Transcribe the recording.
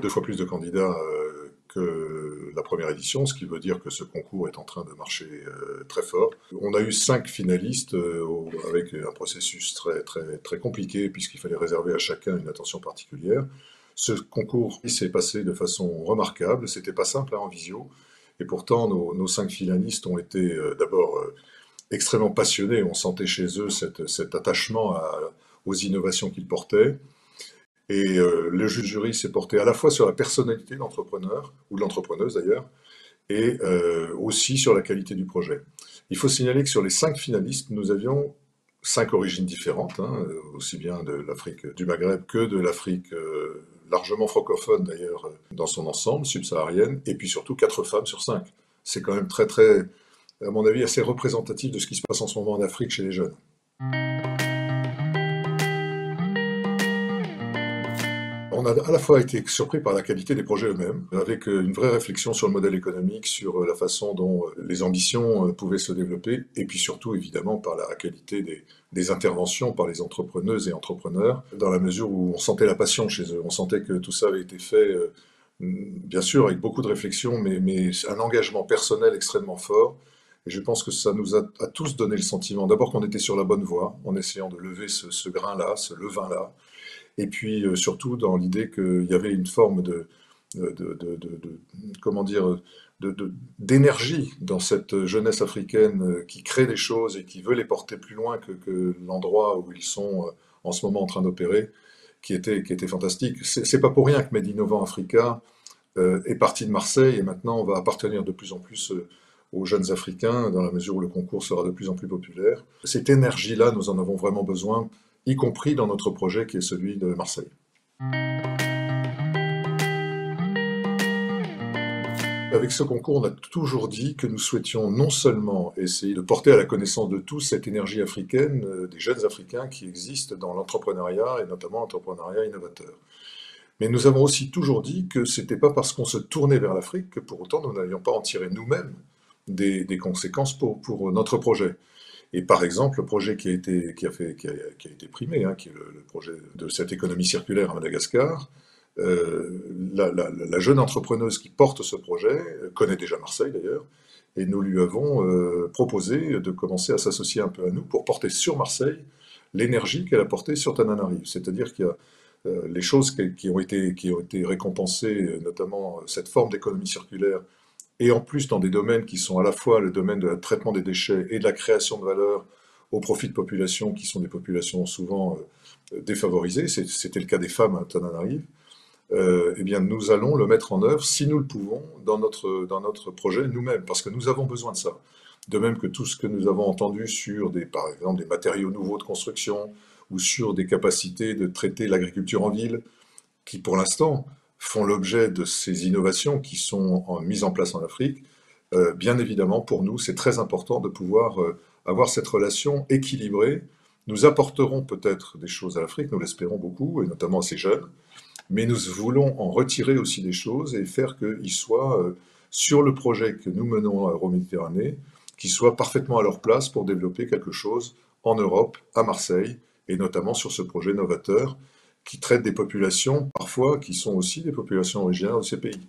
2 fois plus de candidats que la première édition, ce qui veut dire que ce concours est en train de marcher très fort. On a eu 5 finalistes avec un processus très compliqué puisqu'il fallait réserver à chacun une attention particulière. Ce concours s'est passé de façon remarquable, c'était pas simple en visio, et pourtant nos 5 finalistes ont été d'abord extrêmement passionnés, on sentait chez eux cet attachement aux innovations qu'ils portaient. Et le jury s'est porté à la fois sur la personnalité de l'entrepreneur, ou de l'entrepreneuse d'ailleurs, et aussi sur la qualité du projet. Il faut signaler que sur les 5 finalistes, nous avions 5 origines différentes, hein, aussi bien de l'Afrique du Maghreb que de l'Afrique largement francophone d'ailleurs dans son ensemble, subsaharienne, et puis surtout 4 femmes sur 5. C'est quand même très, à mon avis, assez représentatif de ce qui se passe en ce moment en Afrique chez les jeunes. On a à la fois été surpris par la qualité des projets eux-mêmes, avec une vraie réflexion sur le modèle économique, sur la façon dont les ambitions pouvaient se développer, et puis surtout évidemment par la qualité des interventions par les entrepreneuses et entrepreneurs, dans la mesure où on sentait la passion chez eux, on sentait que tout ça avait été fait, bien sûr avec beaucoup de réflexion, mais un engagement personnel extrêmement fort. Et je pense que ça nous a tous donné le sentiment, d'abord qu'on était sur la bonne voie, en essayant de lever ce grain-là, ce levain-là, et puis surtout dans l'idée qu'il y avait une forme comment dire, d'énergie dans cette jeunesse africaine qui crée des choses et qui veut les porter plus loin que l'endroit où ils sont en ce moment en train d'opérer, qui était fantastique. C'est pas pour rien que Made Innovant Africa est parti de Marseille et maintenant on va appartenir de plus en plus aux jeunes Africains dans la mesure où le concours sera de plus en plus populaire. Cette énergie-là, nous en avons vraiment besoin, y compris dans notre projet qui est celui de Marseille. Avec ce concours, on a toujours dit que nous souhaitions non seulement essayer de porter à la connaissance de tous cette énergie africaine, des jeunes Africains qui existent dans l'entrepreneuriat et notamment l'entrepreneuriat innovateur. Mais nous avons aussi toujours dit que ce n'était pas parce qu'on se tournait vers l'Afrique que pour autant nous n'allions pas en tirer nous-mêmes des conséquences pour notre projet. Et par exemple, le projet qui a été primé, hein, qui est le projet de cette économie circulaire à Madagascar, la jeune entrepreneuse qui porte ce projet connaît déjà Marseille d'ailleurs, et nous lui avons proposé de commencer à s'associer un peu à nous pour porter sur Marseille l'énergie qu'elle a portée sur Tananarive. C'est-à-dire qu'il y a les choses qui ont été récompensées, notamment cette forme d'économie circulaire, et en plus dans des domaines qui sont à la fois le domaine de traitement des déchets et de la création de valeur au profit de populations qui sont des populations souvent défavorisées, c'était le cas des femmes à Tananarive, eh bien nous allons le mettre en œuvre, si nous le pouvons, dans notre projet nous-mêmes, parce que nous avons besoin de ça. De même que tout ce que nous avons entendu sur, par exemple, des matériaux nouveaux de construction, ou sur des capacités de traiter l'agriculture en ville, qui pour l'instant font l'objet de ces innovations qui sont mises en place en Afrique, bien évidemment, pour nous, c'est très important de pouvoir avoir cette relation équilibrée. Nous apporterons peut-être des choses à l'Afrique, nous l'espérons beaucoup, et notamment à ces jeunes, mais nous voulons en retirer aussi des choses et faire qu'ils soient, sur le projet que nous menons à Euroméditerranée, qu'ils soient parfaitement à leur place pour développer quelque chose en Europe, à Marseille, et notamment sur ce projet novateur, qui traite des populations, parfois, qui sont aussi des populations originaires de ces pays.